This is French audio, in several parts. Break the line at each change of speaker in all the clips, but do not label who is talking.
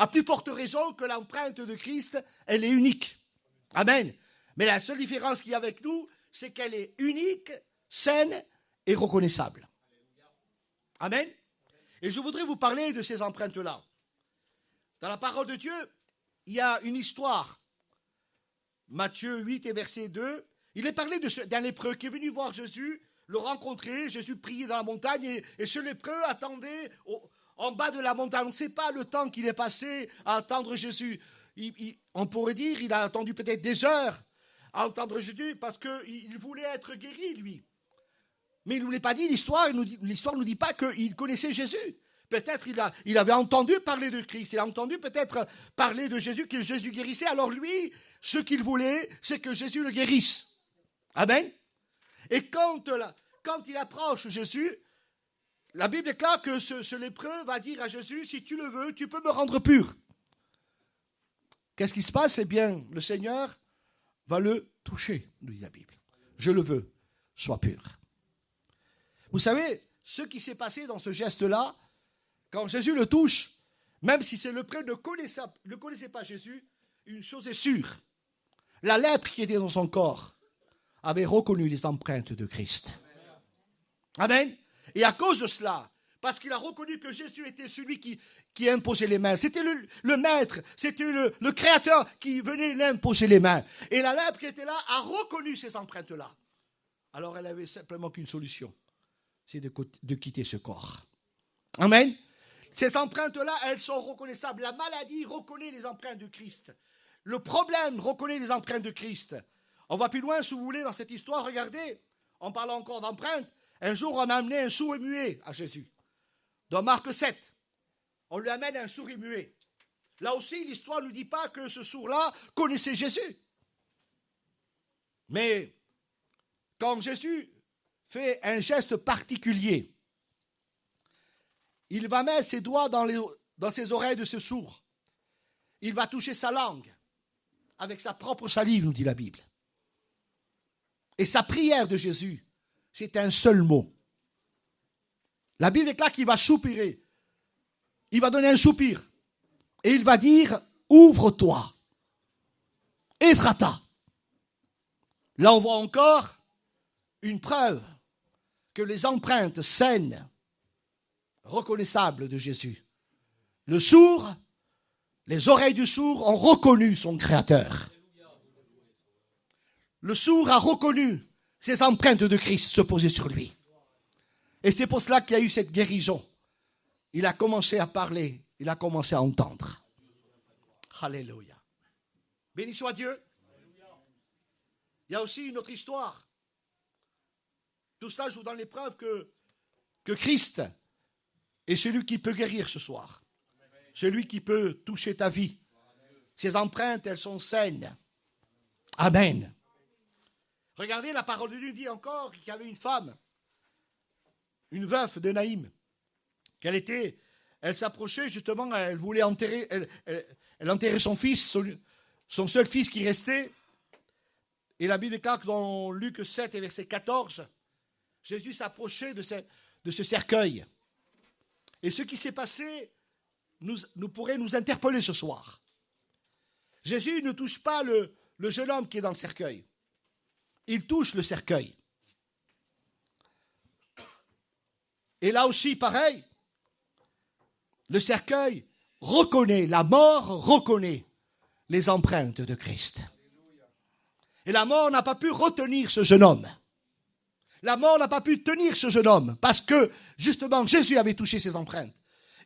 À plus forte raison que l'empreinte de Christ, elle est unique. Amen. Mais la seule différence qu'il y a avec nous, c'est qu'elle est unique, saine et reconnaissable. Amen. Et je voudrais vous parler de ces empreintes-là. Dans la parole de Dieu, il y a une histoire. Matthieu 8 et verset 2. Il est parlé d'un lépreux qui est venu voir Jésus, le rencontrer. Jésus priait dans la montagne et ce lépreux attendait en bas de la montagne. On ne sait pas le temps qu'il est passé à attendre Jésus. On pourrait dire qu'il a attendu peut-être des heures à entendre Jésus parce qu'il voulait être guéri, lui. Mais il ne nous l'a pas dit, l'histoire ne nous dit pas qu'il connaissait Jésus. Peut-être il avait entendu parler de Christ, il a entendu peut-être parler de Jésus, que Jésus guérissait. Alors lui, ce qu'il voulait, c'est que Jésus le guérisse. Amen. Et quand il approche Jésus, la Bible déclare que ce lépreux va dire à Jésus, si tu le veux, tu peux me rendre pur. Qu'est-ce qui se passe? Eh bien, le Seigneur va le toucher, nous dit la Bible. Je le veux, sois pur. Vous savez, ce qui s'est passé dans ce geste-là, quand Jésus le touche, même si c'est le lépreux ne connaissait pas Jésus, une chose est sûre. La lèpre qui était dans son corps avait reconnu les empreintes de Christ. Amen. Et à cause de cela, parce qu'il a reconnu que Jésus était celui qui imposait les mains, c'était le maître, c'était le créateur qui venait l'imposer les mains. Et la lèpre qui était là a reconnu ces empreintes-là. Alors elle avait simplement qu'une solution, c'est de quitter ce corps. Amen. Ces empreintes-là, elles sont reconnaissables. La maladie reconnaît les empreintes de Christ. Le problème reconnaît les empreintes de Christ. On va plus loin, si vous voulez, dans cette histoire. Regardez, en parlant encore d'empreintes, un jour, on a amené un sourd et muet à Jésus. Dans Marc 7, on lui amène un sourd et muet. Là aussi, l'histoire ne nous dit pas que ce sourd-là connaissait Jésus. Mais quand Jésus fait un geste particulier, il va mettre ses doigts dans ses oreilles de ce sourd. Il va toucher sa langue avec sa propre salive, nous dit la Bible. Et sa prière de Jésus, c'est un seul mot. La Bible déclare qu'il va soupirer. Il va donner un soupir. Et il va dire, ouvre-toi. Ephrata. Là, on voit encore une preuve que les empreintes saines, reconnaissables de Jésus. Le sourd, les oreilles du sourd ont reconnu son Créateur. Le sourd a reconnu ces empreintes de Christ se poser sur lui. Et c'est pour cela qu'il y a eu cette guérison. Il a commencé à parler, il a commencé à entendre. Alléluia. Béni soit Dieu. Il y a aussi une autre histoire. Tout ça joue dans l'épreuve que Christ est celui qui peut guérir ce soir. Celui qui peut toucher ta vie. Ces empreintes, elles sont saines. Amen. Regardez, la parole de Dieu dit encore qu'il y avait une femme, une veuve de Naïm, elle s'approchait justement, elle voulait enterrer, elle enterrait son fils, son seul fils qui restait. Et la Bible déclare que dans Luc 7 et verset 14, Jésus s'approchait de ce cercueil. Et ce qui s'est passé nous pourrait nous interpeller ce soir. Jésus ne touche pas le jeune homme qui est dans le cercueil. Il touche le cercueil. Et là aussi, pareil, le cercueil reconnaît, la mort reconnaît les empreintes de Christ. Et la mort n'a pas pu retenir ce jeune homme. La mort n'a pas pu tenir ce jeune homme parce que, justement, Jésus avait touché ses empreintes.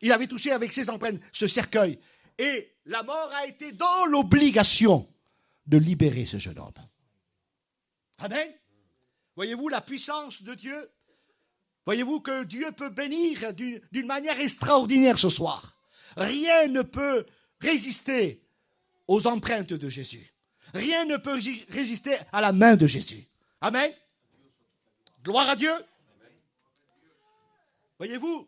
Il avait touché avec ses empreintes ce cercueil. Et la mort a été dans l'obligation de libérer ce jeune homme. Amen. Voyez-vous la puissance de Dieu? Voyez-vous que Dieu peut bénir d'une manière extraordinaire ce soir. Rien ne peut résister aux empreintes de Jésus. Rien ne peut résister à la main de Jésus. Amen. Gloire à Dieu. Voyez-vous,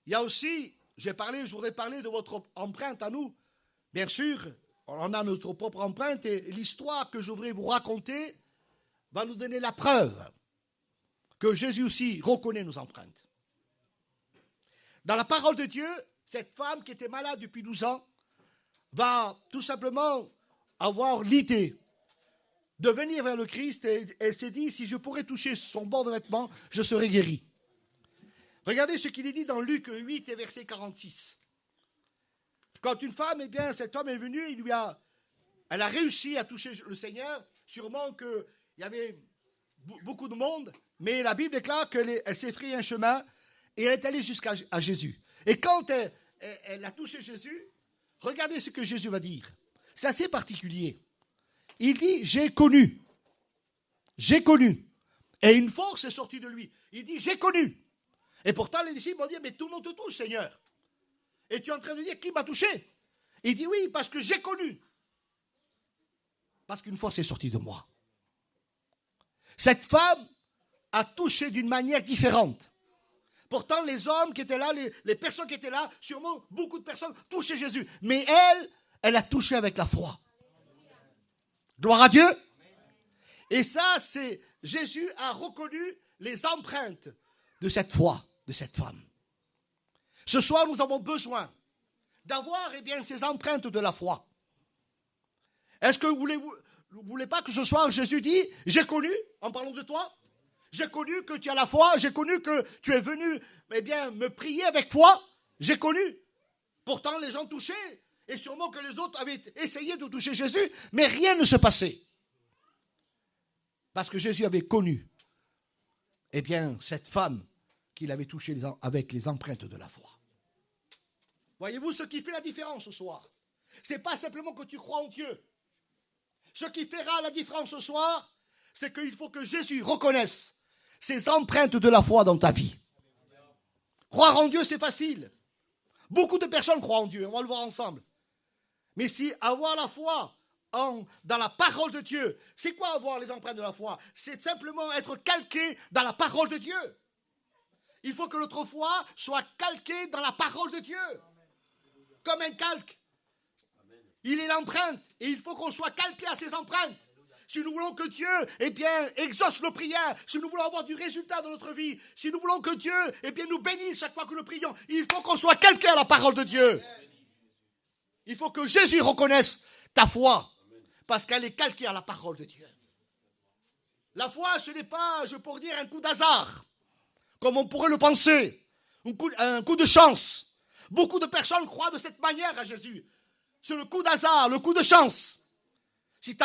il y a aussi, je voudrais parler de votre empreinte à nous. Bien sûr, on a notre propre empreinte et l'histoire que je voudrais vous raconter va nous donner la preuve que Jésus aussi reconnaît nos empreintes. Dans la parole de Dieu, cette femme qui était malade depuis 12 ans va tout simplement avoir l'idée de venir vers le Christ et elle s'est dit, si je pourrais toucher son bord de vêtement, je serais guéri. Regardez ce qu'il est dit dans Luc 8 et verset 46. Quand une femme, eh bien, cette femme est venue, elle a réussi à toucher le Seigneur, sûrement qu'il y avait beaucoup de monde, mais la Bible déclare qu'elle s'est frayé un chemin et elle est allée jusqu'à Jésus. Et quand elle a touché Jésus, regardez ce que Jésus va dire. C'est assez particulier. Il dit, j'ai connu. Et une force est sortie de lui. Il dit, j'ai connu. Et pourtant, les disciples vont dire, mais tout le monde te touche, Seigneur. Et tu es en train de dire, qui m'a touché? Il dit, oui, parce que j'ai connu. Parce qu'une force est sortie de moi. Cette femme a touché d'une manière différente. Pourtant, les hommes qui étaient là, les personnes qui étaient là, sûrement beaucoup de personnes touchaient Jésus. Mais elle a touché avec la foi. Gloire à Dieu. Et ça, c'est Jésus a reconnu les empreintes de cette foi, de cette femme. Ce soir, nous avons besoin d'avoir ces empreintes de la foi. Est-ce que vous ne voulez pas que ce soir, Jésus dit, j'ai connu, en parlant de toi, j'ai connu que tu as la foi, j'ai connu que tu es venu me prier avec foi, j'ai connu. Pourtant, les gens touchaient, et sûrement que les autres avaient essayé de toucher Jésus, mais rien ne se passait. Parce que Jésus avait connu, cette femme qu'il avait touchée avec les empreintes de la foi. Voyez-vous ce qui fait la différence ce soir? Ce n'est pas simplement que tu crois en Dieu. Ce qui fera la différence ce soir, c'est qu'il faut que Jésus reconnaisse ses empreintes de la foi dans ta vie. Croire en Dieu, c'est facile. Beaucoup de personnes croient en Dieu, on va le voir ensemble. Mais si avoir la foi dans la parole de Dieu, c'est quoi avoir les empreintes de la foi? C'est simplement être calqué dans la parole de Dieu. Il faut que notre foi soit calquée dans la parole de Dieu. Comme un calque. Il est l'empreinte et il faut qu'on soit calqué à ces empreintes. Si nous voulons que Dieu, exauce nos prières, si nous voulons avoir du résultat dans notre vie, si nous voulons que Dieu, nous bénisse chaque fois que nous prions, il faut qu'on soit calqué à la parole de Dieu. Il faut que Jésus reconnaisse ta foi, parce qu'elle est calquée à la parole de Dieu. La foi, ce n'est pas, je pourrais dire, un coup d'hasard, comme on pourrait le penser, un coup de chance. Beaucoup de personnes croient de cette manière à Jésus. C'est le coup d'hasard, le coup de chance. Si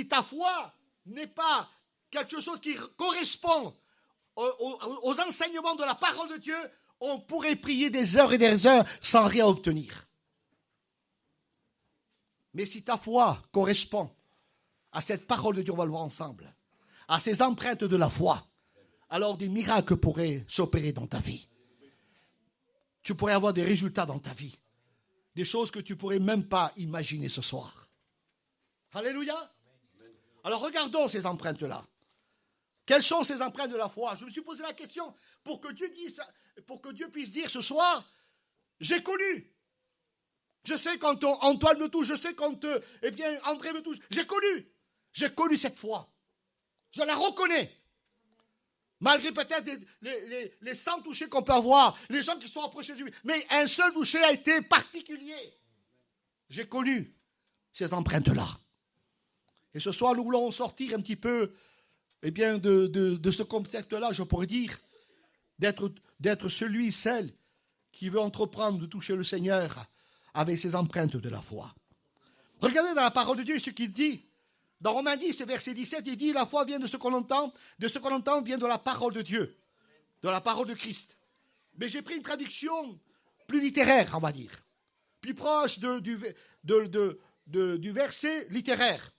ta foi n'est pas quelque chose qui correspond aux enseignements de la parole de Dieu, on pourrait prier des heures et des heures sans rien obtenir. Mais si ta foi correspond à cette parole de Dieu, on va le voir ensemble, à ces empreintes de la foi, alors des miracles pourraient s'opérer dans ta vie. Tu pourrais avoir des résultats dans ta vie. Des choses que tu ne pourrais même pas imaginer ce soir. Alléluia. Alors regardons ces empreintes-là. Quelles sont ces empreintes de la foi? Je me suis posé la question pour que Dieu puisse dire ce soir, j'ai connu. Je sais quand Antoine me touche, je sais quand André me touche. J'ai connu cette foi. Je la reconnais. Malgré peut-être les 100 touchés qu'on peut avoir, les gens qui sont approchés de lui. Mais un seul touché a été particulier. J'ai connu ces empreintes-là. Et ce soir, nous voulons sortir un petit peu de ce concept-là, je pourrais dire, d'être celui, celle qui veut entreprendre de toucher le Seigneur avec ses empreintes de la foi. Regardez dans la parole de Dieu ce qu'il dit. Dans Romains 10, verset 17, il dit, la foi vient de ce qu'on entend vient de la parole de Dieu, de la parole de Christ. Mais j'ai pris une traduction plus littéraire, on va dire, plus proche du verset littéraire.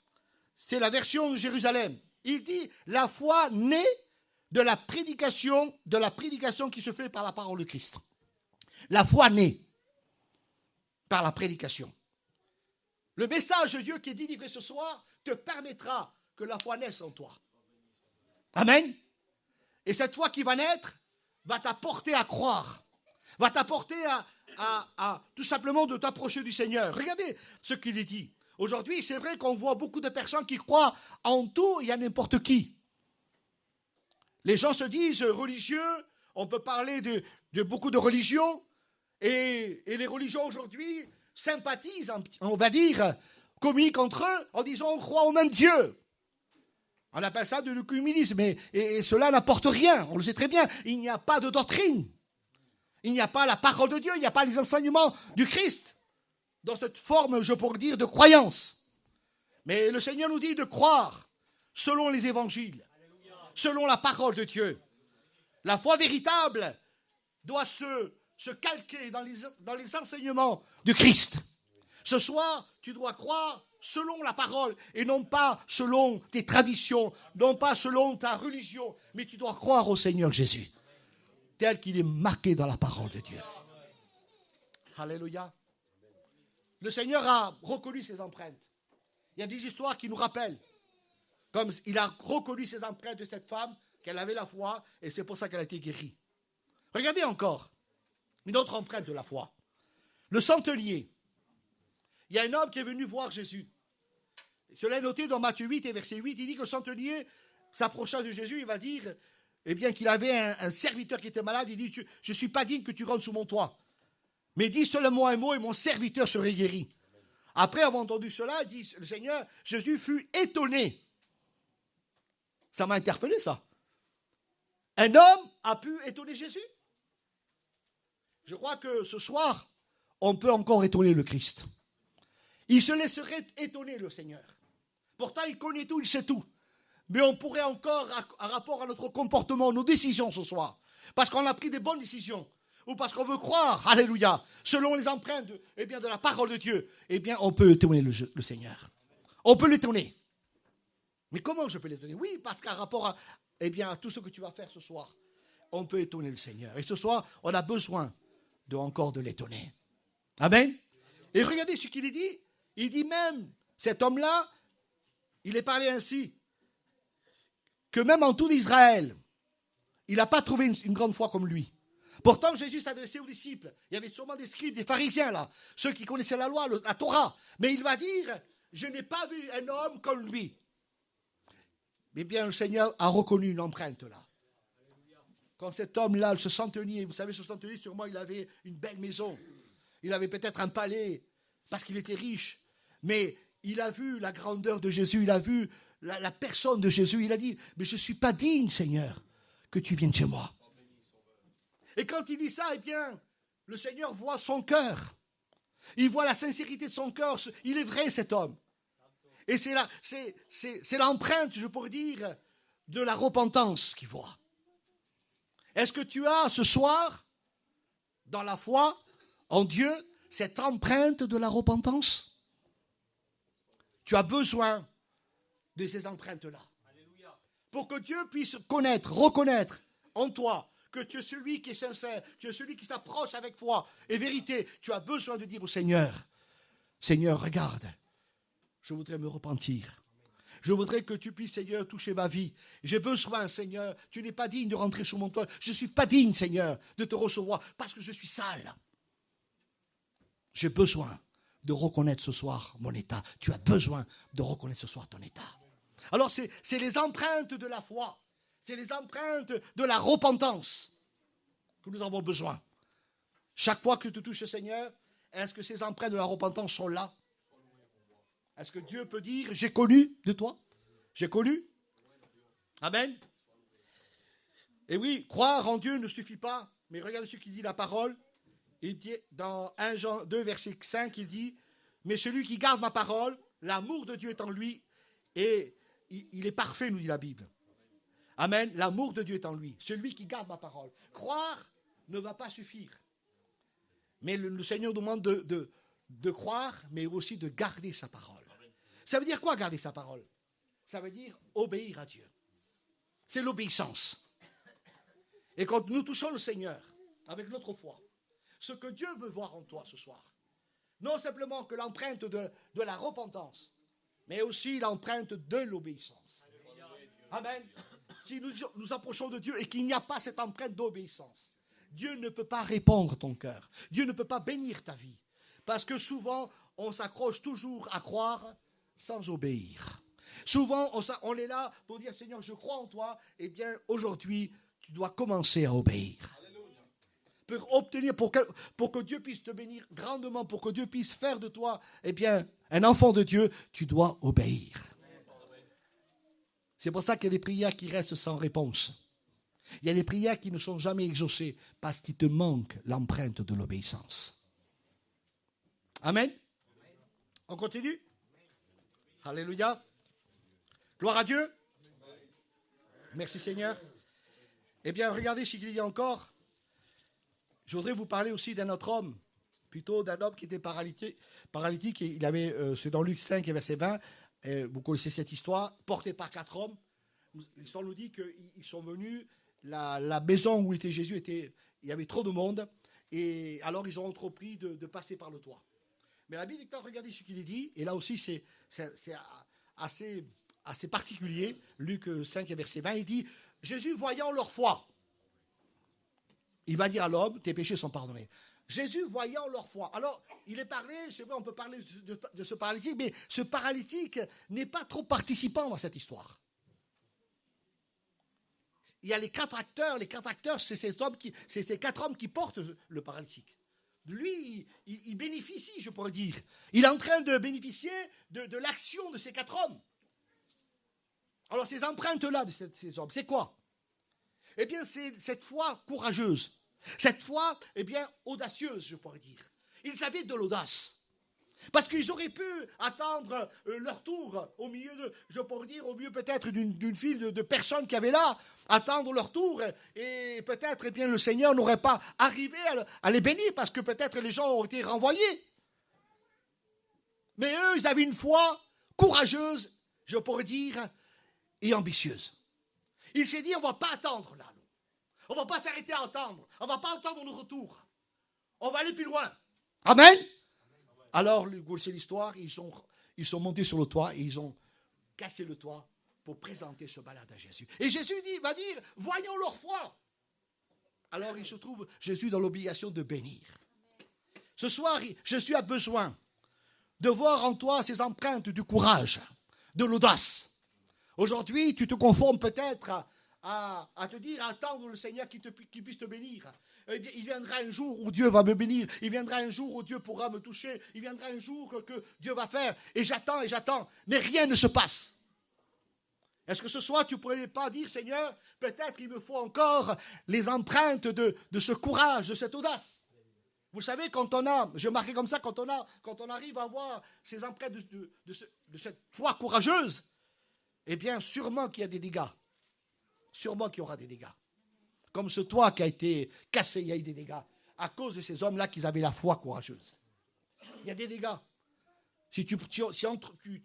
C'est la version de Jérusalem. Il dit, la foi naît de la prédication qui se fait par la parole de Christ. La foi naît par la prédication. Le message de Dieu qui est délivré ce soir te permettra que la foi naisse en toi. Amen. Et cette foi qui va naître va t'apporter à croire, va t'apporter à tout simplement de t'approcher du Seigneur. Regardez ce qu'il est dit. Aujourd'hui, c'est vrai qu'on voit beaucoup de personnes qui croient en tout et à n'importe qui. Les gens se disent religieux, on peut parler de beaucoup de religions, Et les religions aujourd'hui sympathisent, on va dire, communiquent entre eux en disant on croit au même Dieu. On appelle ça de l'œcuménisme, et cela n'apporte rien, on le sait très bien. Il n'y a pas de doctrine, il n'y a pas la parole de Dieu, il n'y a pas les enseignements du Christ dans cette forme, je pourrais dire, de croyance. Mais le Seigneur nous dit de croire selon les évangiles, selon la parole de Dieu. La foi véritable doit se calquer dans les enseignements du Christ. Ce soir, tu dois croire selon la parole et non pas selon tes traditions, non pas selon ta religion, mais tu dois croire au Seigneur Jésus, tel qu'il est marqué dans la parole de Dieu. Alléluia. Le Seigneur a reconnu ses empreintes. Il y a des histoires qui nous rappellent, comme il a reconnu ses empreintes de cette femme, qu'elle avait la foi, et c'est pour ça qu'elle a été guérie. Regardez encore une autre empreinte de la foi. Le centenier. Il y a un homme qui est venu voir Jésus. Cela est noté dans Matthieu 8 et verset 8. Il dit que le centenier s'approcha de Jésus. Il va dire eh bien, qu'il avait un serviteur qui était malade. Il dit, je ne suis pas digne que tu rentres sous mon toit. Mais dis seulement un mot et mon serviteur serait guéri. Après avoir entendu cela, dit le Seigneur, Jésus fut étonné. Ça m'a interpellé, ça. Un homme a pu étonner Jésus. Je crois que ce soir, on peut encore étonner le Christ. Il se laisserait étonner, le Seigneur. Pourtant, il connaît tout, il sait tout. Mais on pourrait encore, à rapport à notre comportement, nos décisions ce soir, parce qu'on a pris des bonnes décisions, ou parce qu'on veut croire, alléluia, selon les empreintes de la parole de Dieu, eh bien, on peut étonner le Seigneur. On peut l'étonner. Mais comment je peux l'étonner? Oui, parce qu'à rapport à tout ce que tu vas faire ce soir, on peut étonner le Seigneur. Et ce soir, on a besoin encore de l'étonner. Amen. Et regardez ce qu'il dit. Il dit même, cet homme-là, il est parlé ainsi, que même en tout Israël, il n'a pas trouvé une grande foi comme lui. Pourtant, Jésus s'adressait aux disciples. Il y avait sûrement des scribes, des pharisiens là, ceux qui connaissaient la loi, la Torah. Mais il va dire, je n'ai pas vu un homme comme lui. Mais bien, le Seigneur a reconnu une empreinte là. Quand cet homme-là, ce centenier, vous savez, ce centenier, sûrement, il avait une belle maison. Il avait peut-être un palais, parce qu'il était riche. Mais il a vu la grandeur de Jésus, il a vu la personne de Jésus. Il a dit, mais je ne suis pas digne, Seigneur, que tu viennes chez moi. Et quand il dit ça, eh bien, le Seigneur voit son cœur. Il voit la sincérité de son cœur. Il est vrai, cet homme. Et c'est l'empreinte, je pourrais dire, de la repentance qu'il voit. Est-ce que tu as ce soir, dans la foi en Dieu, cette empreinte de la repentance? Tu as besoin de ces empreintes-là. Pour que Dieu puisse reconnaître en toi que tu es celui qui est sincère, tu es celui qui s'approche avec foi et vérité. Tu as besoin de dire au Seigneur, Seigneur, regarde, je voudrais me repentir. Je voudrais que tu puisses, Seigneur, toucher ma vie. J'ai besoin, Seigneur, tu n'es pas digne de rentrer sous mon toit. Je ne suis pas digne, Seigneur, de te recevoir parce que je suis sale. J'ai besoin de reconnaître ce soir mon état. Tu as besoin de reconnaître ce soir ton état. Alors, c'est les empreintes de la foi. C'est les empreintes de la repentance que nous avons besoin. Chaque fois que tu touches le Seigneur, est-ce que ces empreintes de la repentance sont là? Est-ce que Dieu peut dire, j'ai connu de toi? J'ai connu? Amen. Et oui, croire en Dieu ne suffit pas. Mais regardez ce qu'il dit la parole. Il dit dans 1 Jean 2, verset 5, il dit, mais celui qui garde ma parole, l'amour de Dieu est en lui, et il est parfait, nous dit la Bible. Amen. L'amour de Dieu est en lui. Celui qui garde ma parole. Croire ne va pas suffire. Mais le Seigneur nous demande de croire, mais aussi de garder sa parole. Ça veut dire quoi, garder sa parole? Ça veut dire obéir à Dieu. C'est l'obéissance. Et quand nous touchons le Seigneur avec notre foi, ce que Dieu veut voir en toi ce soir, non simplement que l'empreinte de la repentance, mais aussi l'empreinte de l'obéissance. Amen. Si nous approchons de Dieu et qu'il n'y a pas cette empreinte d'obéissance, Dieu ne peut pas répondre à ton cœur. Dieu ne peut pas bénir ta vie. Parce que souvent, on s'accroche toujours à croire sans obéir. Souvent, on est là pour dire, Seigneur, je crois en toi. Eh bien, aujourd'hui, tu dois commencer à obéir. pour obtenir, pour que Dieu puisse te bénir grandement, pour que Dieu puisse faire de toi, eh bien, un enfant de Dieu, tu dois obéir. C'est pour ça qu'il y a des prières qui restent sans réponse. Il y a des prières qui ne sont jamais exaucées parce qu'il te manque l'empreinte de l'obéissance. Amen. On continue. Alléluia. Gloire à Dieu. Merci Seigneur. Eh bien, regardez ce qu'il dit encore. Je voudrais vous parler aussi d'un autre homme, plutôt d'un homme qui était paralytique. Il avait, c'est dans Luc 5, verset 20. Vous connaissez cette histoire, porté par 4 hommes. L'histoire nous dit qu'ils sont venus, la maison où était Jésus, il y avait trop de monde, et alors ils ont entrepris de passer par le toit. Mais la Bible, regardez ce qu'il dit, et là aussi c'est assez particulier. Luc 5, verset 20, il dit, Jésus voyant leur foi, il va dire à l'homme, tes péchés sont pardonnés. Jésus voyant leur foi. Alors, il est parlé, c'est vrai, on peut parler de ce paralytique, mais ce paralytique n'est pas trop participant dans cette histoire. Il y a les 4 acteurs. Les 4 acteurs, c'est ces 4 hommes qui portent le paralytique. Lui, il bénéficie, je pourrais dire. Il est en train de bénéficier de l'action de ces 4 hommes. Alors, ces empreintes-là de ces hommes, c'est quoi? Eh bien, c'est cette foi courageuse. Cette foi, eh bien, audacieuse, je pourrais dire. Ils avaient de l'audace. Parce qu'ils auraient pu attendre leur tour au milieu je pourrais dire, au milieu peut-être d'une file de personnes qui avaient là, attendre leur tour, et peut-être, eh bien, le Seigneur n'aurait pas arrivé à les bénir, parce que peut-être les gens ont été renvoyés. Mais eux, ils avaient une foi courageuse, je pourrais dire, et ambitieuse. Il s'est dit, on ne va pas attendre là. On ne va pas s'arrêter à attendre. On ne va pas attendre le retour. On va aller plus loin. Amen. Alors, vous connaissez l'histoire, ils sont montés sur le toit et ils ont cassé le toit pour présenter ce malade à Jésus. Et Jésus va dire, voyons leur foi. Alors, il se trouve, Jésus, dans l'obligation de bénir. Ce soir, Jésus a besoin de voir en toi ces empreintes du courage, de l'audace. Aujourd'hui, tu te conformes peut-être à te dire, à attendre le Seigneur qui puisse te bénir. Eh bien, il viendra un jour où Dieu va me bénir. Il viendra un jour où Dieu pourra me toucher. Il viendra un jour que Dieu va faire. Et j'attends. Mais rien ne se passe. Est-ce que ce soir, tu ne pourrais pas dire, Seigneur, peut-être il me faut encore les empreintes de ce courage, de cette audace. Vous savez, je marquais comme ça, quand on arrive à avoir ces empreintes de cette foi courageuse, eh bien, sûrement qu'il y a des dégâts. Sûrement qu'il y aura des dégâts. Comme ce toit qui a été cassé, il y a eu des dégâts. À cause de ces hommes-là qui avaient la foi courageuse. Il y a des dégâts. Si tu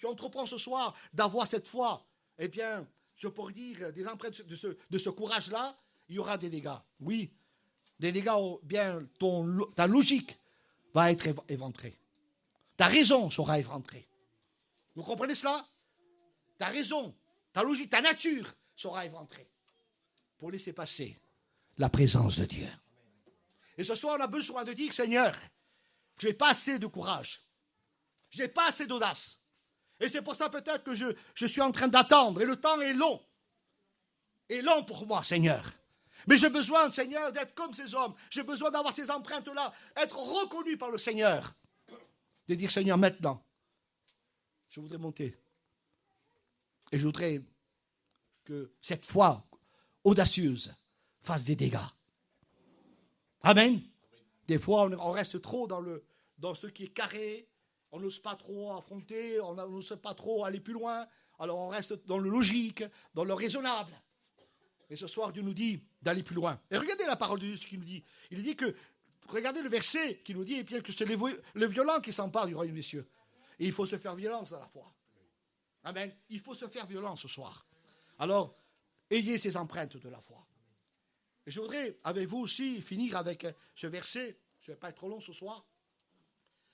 entreprends ce soir d'avoir cette foi, eh bien, je pourrais dire, des empreintes de ce courage-là, il y aura des dégâts. Oui, des dégâts, bien, ta logique va être éventrée. Ta raison sera éventrée. Vous comprenez cela? Ta raison, ta logique, ta nature sera éventrée. Pour laisser passer la présence de Dieu. Et ce soir, on a besoin de dire, Seigneur, je n'ai pas assez de courage. Je n'ai pas assez d'audace. Et c'est pour ça peut-être que je suis en train d'attendre. Et le temps est long. Est long pour moi, Seigneur. Mais j'ai besoin, Seigneur, d'être comme ces hommes. J'ai besoin d'avoir ces empreintes-là. Être reconnu par le Seigneur. De dire, Seigneur, maintenant, je voudrais monter. Et je voudrais que cette foi audacieuse fasse des dégâts. Amen. Des fois, on reste trop dans ce qui est carré. On n'ose pas trop affronter. On n'ose pas trop aller plus loin. Alors, on reste dans le logique, dans le raisonnable. Mais ce soir, Dieu nous dit d'aller plus loin. Et regardez la parole de Dieu, ce qu'il nous dit. Il dit que, regardez le verset qui nous dit, et bien que c'est le violent qui s'empare du royaume des cieux. Et il faut se faire violence à la foi. Amen. Il faut se faire violence ce soir. Alors, ayez ces empreintes de la foi. Et je voudrais, avec vous aussi, finir avec ce verset. Je ne vais pas être trop long ce soir.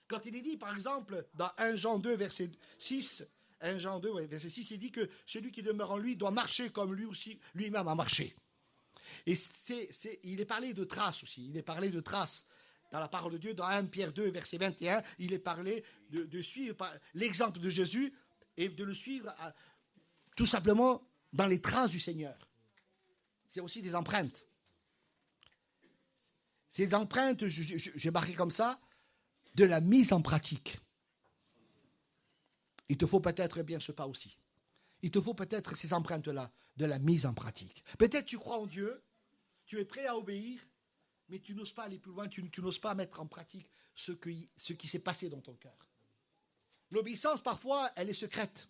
Quand il est dit, par exemple, dans 1 Jean 2, verset 6, 1 Jean 2, verset 6, il dit que celui qui demeure en lui doit marcher comme lui aussi, lui-même a marché. Et il est parlé de traces aussi. Il est parlé de traces dans la parole de Dieu. Dans 1 Pierre 2, verset 21, il est parlé de suivre l'exemple de Jésus et de le suivre tout simplement dans les traces du Seigneur. C'est aussi des empreintes. Ces empreintes, j'ai marqué comme ça, de la mise en pratique. Il te faut peut-être bien ce pas aussi. Il te faut peut-être ces empreintes-là, de la mise en pratique. Peut-être tu crois en Dieu, tu es prêt à obéir, mais tu n'oses pas aller plus loin, tu n'oses pas mettre en pratique ce qui s'est passé dans ton cœur. L'obéissance, parfois, elle est secrète.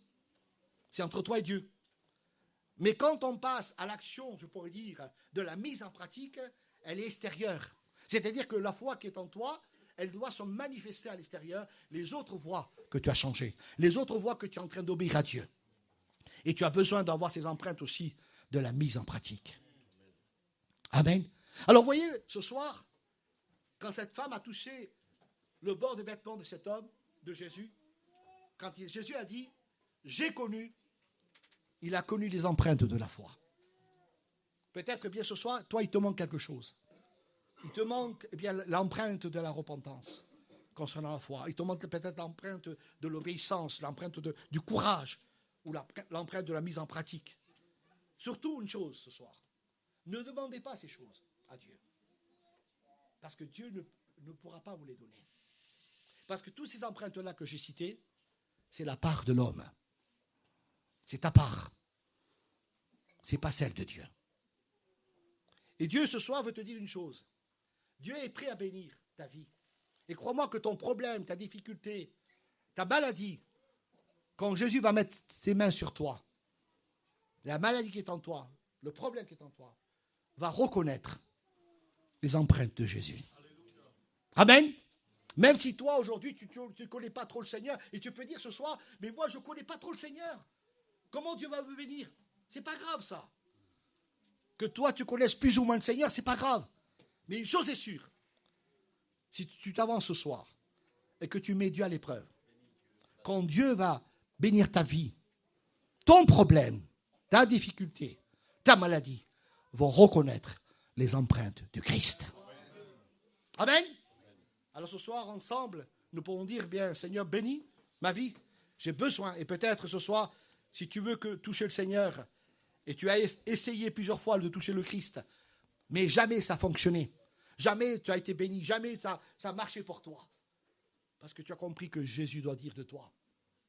C'est entre toi et Dieu. Mais quand on passe à l'action, je pourrais dire, de la mise en pratique, elle est extérieure. C'est-à-dire que la foi qui est en toi, elle doit se manifester à l'extérieur. Les autres voient que tu as changé. Les autres voient que tu es en train d'obéir à Dieu. Et tu as besoin d'avoir ces empreintes aussi de la mise en pratique. Amen. Alors vous voyez, ce soir, quand cette femme a touché le bord de vêtement de cet homme, de Jésus, quand Jésus a dit, j'ai connu, il a connu les empreintes de la foi. Peut-être bien ce soir, toi, il te manque quelque chose. Il te manque l'empreinte de la repentance concernant la foi. Il te manque peut-être l'empreinte de l'obéissance, l'empreinte du courage ou l'empreinte de la mise en pratique. Surtout une chose ce soir, ne demandez pas ces choses à Dieu. Parce que Dieu ne pourra pas vous les donner. Parce que toutes ces empreintes-là que j'ai citées, c'est la part de l'homme. C'est ta part. Ce n'est pas celle de Dieu. Et Dieu ce soir veut te dire une chose. Dieu est prêt à bénir ta vie. Et crois-moi que ton problème, ta difficulté, ta maladie, quand Jésus va mettre ses mains sur toi, la maladie qui est en toi, le problème qui est en toi, va reconnaître les empreintes de Jésus. Amen. Même si toi, aujourd'hui, tu ne connais pas trop le Seigneur, et tu peux dire ce soir, mais moi, je ne connais pas trop le Seigneur. Comment Dieu va me bénir? C'est pas grave, ça. Que toi, tu connaisses plus ou moins le Seigneur, c'est pas grave. Mais une chose est sûre, si tu t'avances ce soir, et que tu mets Dieu à l'épreuve, quand Dieu va bénir ta vie, ton problème, ta difficulté, ta maladie, vont reconnaître les empreintes de Christ. Amen. Alors ce soir, ensemble, nous pouvons dire, bien, Seigneur, bénis ma vie. J'ai besoin, et peut-être ce soir, si tu veux toucher le Seigneur, et tu as essayé plusieurs fois de toucher le Christ, mais jamais ça a fonctionné. Jamais tu as été béni, jamais ça a marché pour toi. Parce que tu as compris que Jésus doit dire de toi,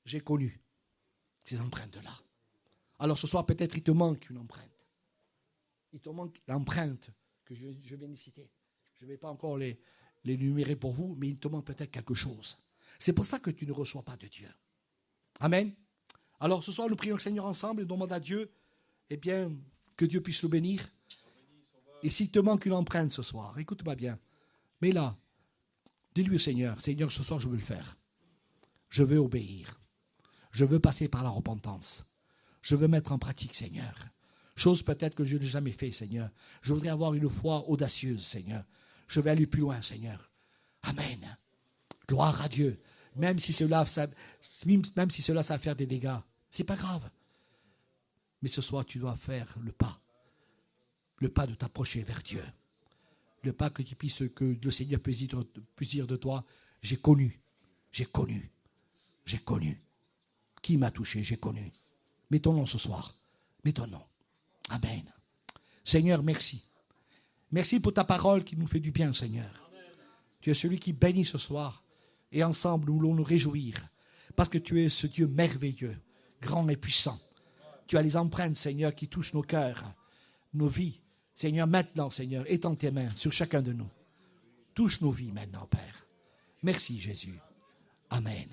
j'ai connu ces empreintes-là. Alors ce soir, peut-être il te manque une empreinte. Il te manque l'empreinte que je viens de citer. Je ne vais pas encore les numérer pour vous, mais il te manque peut-être quelque chose. C'est pour ça que tu ne reçois pas de Dieu. Amen. Alors ce soir, nous prions le Seigneur ensemble et nous demandons à Dieu, eh bien, que Dieu puisse le bénir. Et s'il te manque une empreinte ce soir, écoute-moi bien, mais là, dis-lui au Seigneur, Seigneur, ce soir je veux le faire. Je veux obéir. Je veux passer par la repentance. Je veux mettre en pratique, Seigneur. Chose peut-être que je n'ai jamais fait, Seigneur. Je voudrais avoir une foi audacieuse, Seigneur. Je vais aller plus loin, Seigneur. Amen. Gloire à Dieu. Même si cela ça va faire des dégâts, c'est pas grave. Mais ce soir, tu dois faire le pas de t'approcher vers Dieu. Le pas que le Seigneur puisse dire de toi, j'ai connu. Qui m'a touché, j'ai connu. Mets ton nom ce soir. Mets ton nom. Amen. Seigneur, merci. Merci pour ta parole qui nous fait du bien, Seigneur. Tu es celui qui bénit ce soir. Et ensemble, nous voulons nous réjouir. Parce que tu es ce Dieu merveilleux, grand et puissant. Tu as les empreintes, Seigneur, qui touchent nos cœurs, nos vies. Seigneur, maintenant, Seigneur, étends tes mains sur chacun de nous. Touche nos vies maintenant, Père. Merci, Jésus. Amen.